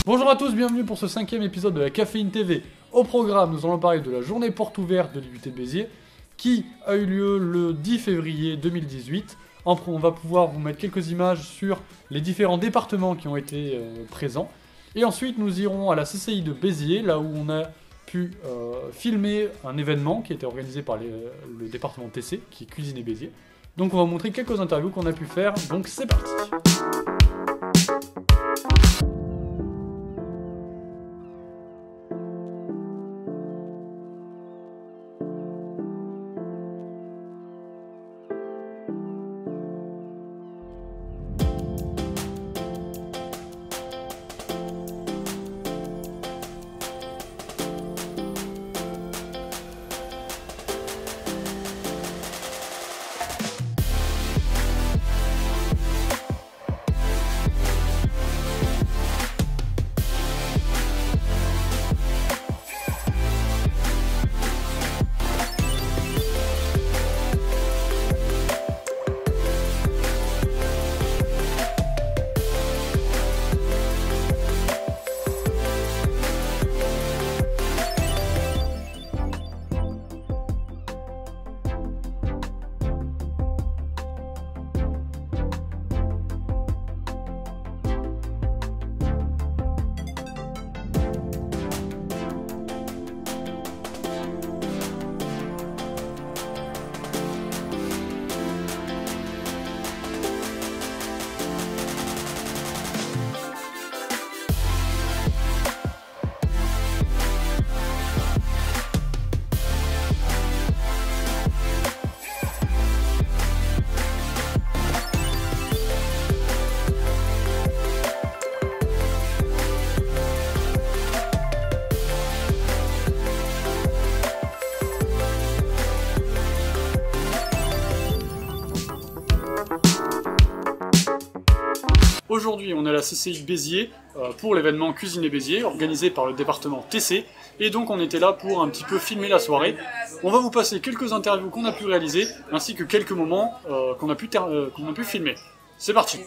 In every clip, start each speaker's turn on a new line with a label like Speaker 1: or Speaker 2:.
Speaker 1: Bonjour à tous, bienvenue pour ce 5e épisode de la Caféine TV. Au programme, nous allons parler de la journée porte ouverte de l'IUT de Béziers, qui a eu lieu le 10 février 2018. On va pouvoir vous mettre quelques images sur les différents départements qui ont été présents. Et ensuite, nous irons à la CCI de Béziers, là où on a pu filmer un événement qui a été organisé par le département TC, qui est Cuisine et Béziers. Donc on va vous montrer quelques interviews qu'on a pu faire, donc c'est parti. Aujourd'hui, on est à la CCI de Béziers pour l'événement Cuisine et Béziers, organisé par le département TC. Et donc on était là pour un petit peu filmer la soirée. On va vous passer quelques interviews qu'on a pu réaliser, ainsi que quelques moments qu'on a pu filmer. C'est parti!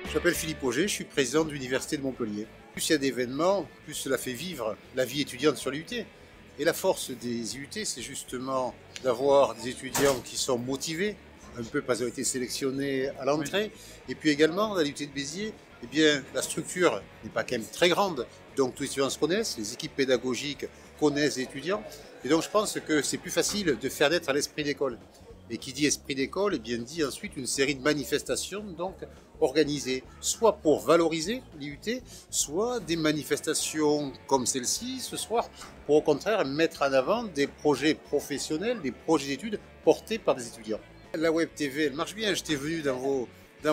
Speaker 2: Je m'appelle Philippe Auger, je suis président de l'Université de Montpellier. Plus il y a d'événements, plus cela fait vivre la vie étudiante sur l'IUT. Et la force des IUT, c'est justement d'avoir des étudiants qui sont motivés, un peu parce qu'ils ont été sélectionnés à l'entrée. Oui. Et puis également, dans l'IUT de Béziers, eh bien, la structure n'est pas quand même très grande, donc tous les étudiants se connaissent, les équipes pédagogiques connaissent les étudiants. Et donc je pense que c'est plus facile de faire naître à l'esprit d'école. Et qui dit esprit d'école, eh bien dit ensuite une série de manifestations donc organisées, soit pour valoriser l'IUT, soit des manifestations comme celle-ci ce soir, pour au contraire mettre en avant des projets professionnels, des projets d'études portés par des étudiants. La Web TV, elle marche bien. J'étais venu dans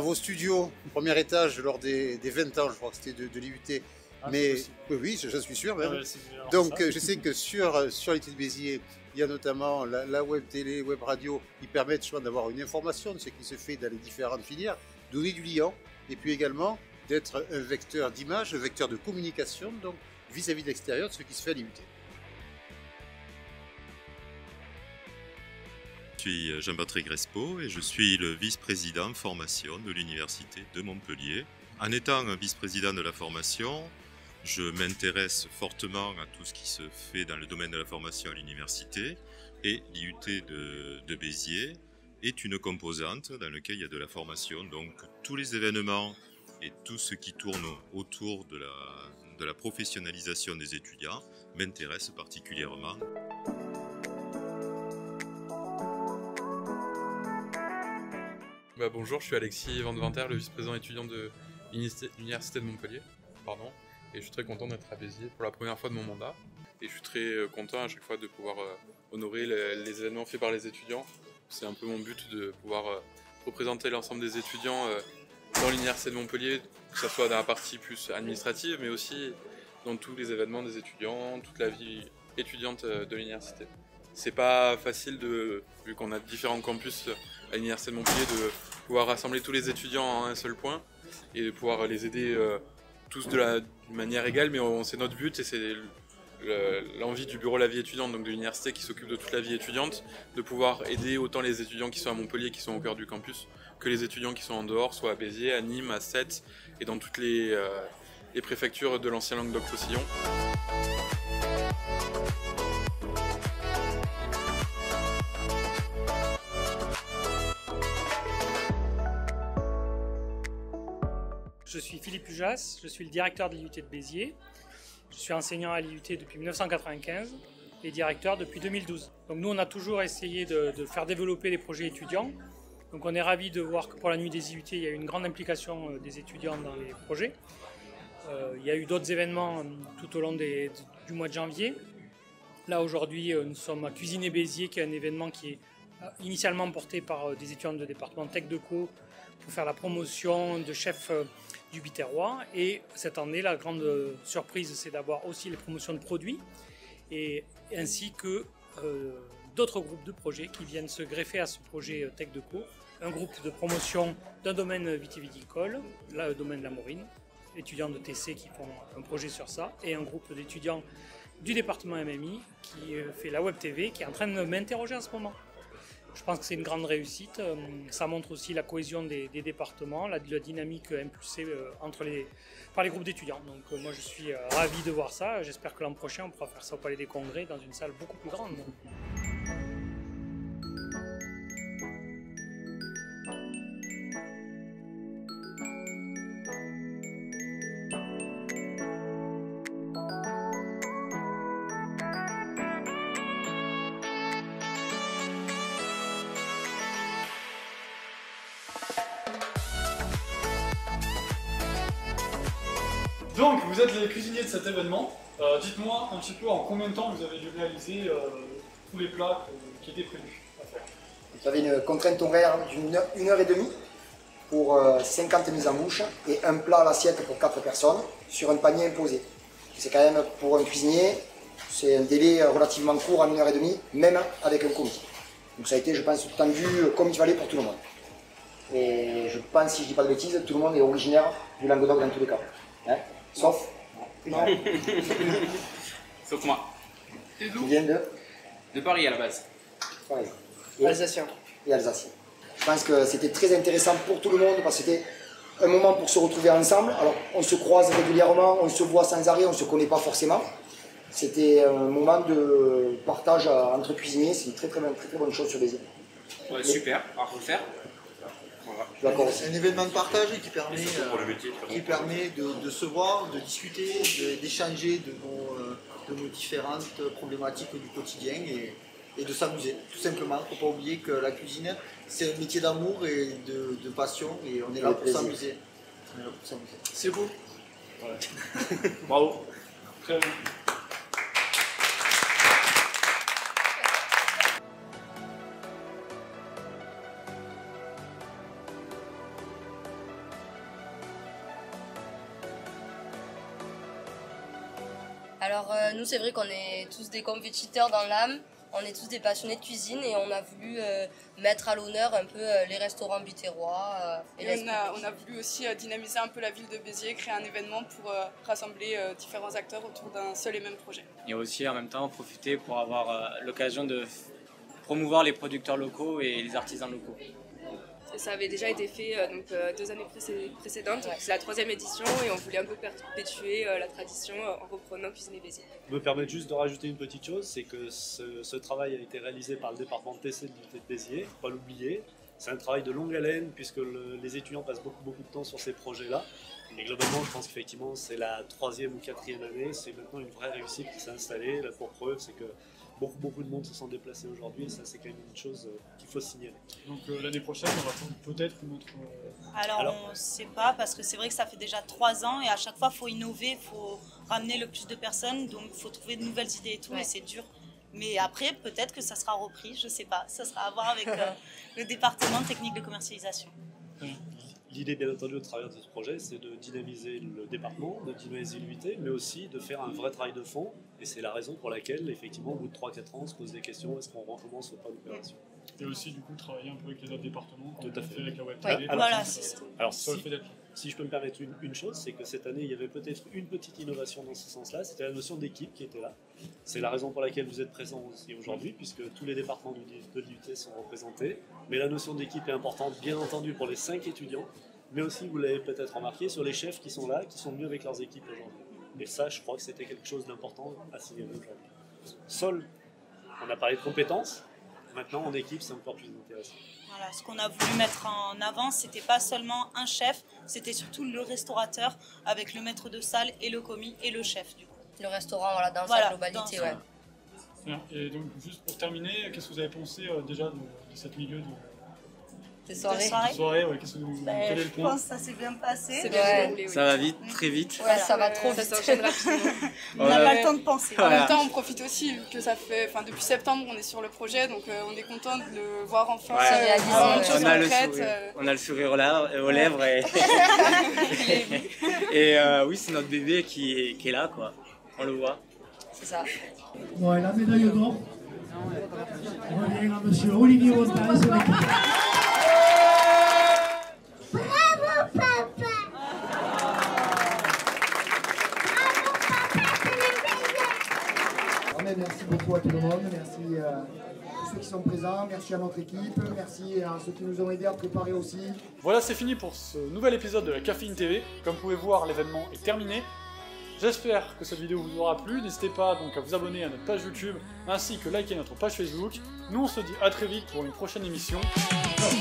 Speaker 2: vos studios, au premier étage, lors des 20 ans, je crois que c'était de l'IUT. Ah, mais oui, je suis sûr. Même. Ouais, donc je sais que sur l'IUT de Béziers, il y a notamment la web télé, web radio, qui permettent d'avoir une information de ce qui se fait dans les différentes filières, donner du lien, et puis également d'être un vecteur d'image, un vecteur de communication, donc vis-à-vis de l'extérieur de ce qui se fait à l'IUT.
Speaker 3: Je suis Jean-Patrick Respo et je suis le vice-président formation de l'Université de Montpellier. En étant vice-président de la formation, je m'intéresse fortement à tout ce qui se fait dans le domaine de la formation à l'université et l'IUT de Béziers est une composante dans laquelle il y a de la formation. Donc tous les événements et tout ce qui tourne autour de la professionnalisation des étudiants m'intéresse particulièrement.
Speaker 4: Bonjour, je suis Alexis Van Venter, le vice-président étudiant de l'Université de Montpellier. Et je suis très content d'être à Béziers pour la première fois de mon mandat. Et je suis très content à chaque fois de pouvoir honorer les événements faits par les étudiants. C'est un peu mon but de pouvoir représenter l'ensemble des étudiants dans l'université de Montpellier, que ce soit dans la partie plus administrative, mais aussi dans tous les événements des étudiants, toute la vie étudiante de l'université. C'est pas facile, vu qu'on a différents campus à l'université de Montpellier, de pouvoir rassembler tous les étudiants en un seul point et de pouvoir les aider tous d'une manière égale, mais c'est notre but et c'est l'envie du bureau de la vie étudiante, donc de l'université qui s'occupe de toute la vie étudiante, de pouvoir aider autant les étudiants qui sont à Montpellier, qui sont au cœur du campus, que les étudiants qui sont en dehors, soit à Béziers, à Nîmes, à Sète et dans toutes les préfectures de l'ancien Languedoc-Roussillon.
Speaker 5: Je suis Philippe Pujas, je suis le directeur de l'IUT de Béziers. Je suis enseignant à l'IUT depuis 1995 et directeur depuis 2012. Donc nous, on a toujours essayé de faire développer les projets étudiants. Donc on est ravis de voir que pour la nuit des IUT, il y a eu une grande implication des étudiants dans les projets. Il y a eu d'autres événements tout au long du mois de janvier. Là aujourd'hui, nous sommes à Cuisiner Béziers, qui est un événement qui est initialement porté par des étudiants de département Tech Deco pour faire la promotion de chefs du Biterrois. Et cette année, la grande surprise, c'est d'avoir aussi les promotions de produits ainsi que d'autres groupes de projets qui viennent se greffer à ce projet Tech Deco. Un groupe de promotion d'un domaine vitivinicole, là le domaine de la Maurine, étudiants de TC qui font un projet sur ça, et un groupe d'étudiants du département MMI qui fait la Web TV, qui est en train de m'interroger en ce moment. Je pense que c'est une grande réussite. Ça montre aussi la cohésion des départements, la dynamique impulsée par les groupes d'étudiants. Donc moi je suis ravi de voir ça. J'espère que l'an prochain on pourra faire ça au Palais des Congrès dans une salle beaucoup plus grande.
Speaker 1: Donc, vous êtes les cuisiniers de cet événement. Dites-moi un petit peu en combien de temps vous avez dû réaliser tous les plats qui étaient prévus à faire.
Speaker 6: Vous avez une contrainte horaire d'une heure et demie pour 50 mises en bouche et un plat à l'assiette pour 4 personnes sur un panier imposé. C'est quand même, pour un cuisinier, c'est un délai relativement court en une heure et demie, même avec un commis. Donc ça a été, je pense, tendu comme il fallait pour tout le monde. Et je pense, si je ne dis pas de bêtises, tout le monde est originaire du Languedoc dans tous les cas. Hein? Sauf non.
Speaker 7: Sauf moi.
Speaker 6: Qui vient
Speaker 7: de Paris à la base.
Speaker 6: Pareil.
Speaker 5: Alsacien.
Speaker 6: Et Alsacien. Je pense que c'était très intéressant pour tout le monde parce que c'était un moment pour se retrouver ensemble. Alors on se croise régulièrement, on se voit sans arrêt, on ne se connaît pas forcément. C'était un moment de partage entre cuisiniers, c'est une très bonne chose sur les îles.
Speaker 7: Ouais, super, on va refaire.
Speaker 6: C'est
Speaker 8: un événement de partage qui permet de se voir, de discuter, d'échanger de nos différentes problématiques du quotidien et de s'amuser, tout simplement. Il ne faut pas oublier que la cuisine, c'est un métier d'amour et de passion et on est là pour s'amuser.
Speaker 5: C'est beau.
Speaker 1: Ouais. Bravo. Très bien.
Speaker 9: Alors nous c'est vrai qu'on est tous des compétiteurs dans l'âme, on est tous des passionnés de cuisine et on a voulu mettre à l'honneur un peu les restaurants biterrois.
Speaker 10: On a voulu aussi dynamiser un peu la ville de Béziers, créer un événement pour rassembler différents acteurs autour d'un seul et même projet.
Speaker 11: Et aussi en même temps profiter pour avoir l'occasion de promouvoir les producteurs locaux et les artisans locaux.
Speaker 10: Et ça avait déjà été fait 2 années précédentes, ouais. C'est la 3e édition et on voulait un peu perpétuer la tradition en reprenant Cuisiner Béziers.
Speaker 12: Je me permets juste de rajouter une petite chose, c'est que ce travail a été réalisé par le département TC de l'IUT de Béziers, faut pas l'oublier. C'est un travail de longue haleine puisque les étudiants passent beaucoup de temps sur ces projets-là. Et globalement, je pense qu'effectivement, c'est la 3e ou 4e année, c'est maintenant une vraie réussite qui s'est installée. La pour preuve, c'est que beaucoup de monde se sont déplacés aujourd'hui et ça c'est quand même une chose qu'il faut signaler.
Speaker 1: Donc l'année prochaine on va peut-être une autre...
Speaker 13: Alors on ne sait pas parce que c'est vrai que ça fait déjà 3 ans et à chaque fois il faut innover, il faut ramener le plus de personnes, donc il faut trouver de nouvelles idées et tout, ouais. Et c'est dur. Mais après peut-être que ça sera repris, je ne sais pas, ça sera à voir avec le département technique de commercialisation.
Speaker 12: L'idée, bien entendu, au travers de ce projet, c'est de dynamiser le département, de dynamiser l'UIT, mais aussi de faire un vrai travail de fond. Et c'est la raison pour laquelle, effectivement, au bout de 3-4 ans, on se pose des questions, est-ce qu'on recommence ou pas l'opération.
Speaker 1: Et aussi, du coup, travailler un peu avec les autres départements,
Speaker 12: tout à fait.
Speaker 1: Avec la web
Speaker 12: Ouais,
Speaker 1: télé.
Speaker 12: Alors, si je peux me permettre une chose, c'est que cette année, il y avait peut-être une petite innovation dans ce sens-là, c'était la notion d'équipe qui était là. C'est la raison pour laquelle vous êtes présents aussi aujourd'hui, puisque tous les départements de l'IUT sont représentés. Mais la notion d'équipe est importante, bien entendu, pour les 5 étudiants, mais aussi, vous l'avez peut-être remarqué, sur les chefs qui sont là, qui sont mieux avec leurs équipes aujourd'hui. Et ça, je crois que c'était quelque chose d'important à signaler aujourd'hui. On a parlé de compétences, maintenant en équipe, c'est encore plus intéressant.
Speaker 13: Voilà, ce qu'on a voulu mettre en avant, c'était pas seulement un chef, c'était surtout le restaurateur avec le maître de salle et le commis et le chef du coup.
Speaker 9: Le restaurant, voilà, dans sa globalité, ouais.
Speaker 1: Bien. Et donc, juste pour terminer, qu'est-ce que vous avez pensé déjà de cette milieu
Speaker 9: des soirées.
Speaker 1: Ouais, quel est le point?
Speaker 13: Je pense que ça s'est bien passé.
Speaker 11: C'est bien déroulé, oui. Ça va vite, très vite.
Speaker 9: Ouais, ça va trop vite.
Speaker 10: Ça s'enchaîne rapidement.
Speaker 13: On n'a pas le temps de penser.
Speaker 14: En même temps, on profite aussi que ça fait, depuis septembre, on est sur le projet, donc on est content de le voir enfin se réaliser.
Speaker 11: On a le sourire aux lèvres et oui, c'est notre bébé qui est là, quoi. On le voit.
Speaker 9: C'est ça.
Speaker 15: Bon, et la médaille d'or revient à monsieur Olivier Montagne sur l'équipe.
Speaker 16: Bravo, papa!
Speaker 6: Merci beaucoup à tout le monde, merci à tous ceux qui sont présents, merci à notre équipe, merci à ceux qui nous ont aidés à préparer aussi.
Speaker 1: Voilà, c'est fini pour ce nouvel épisode de la Caféine TV. Comme vous pouvez voir, l'événement est terminé. J'espère que cette vidéo vous aura plu. N'hésitez pas donc à vous abonner à notre page YouTube ainsi que liker notre page Facebook. Nous on se dit à très vite pour une prochaine émission. Ciao.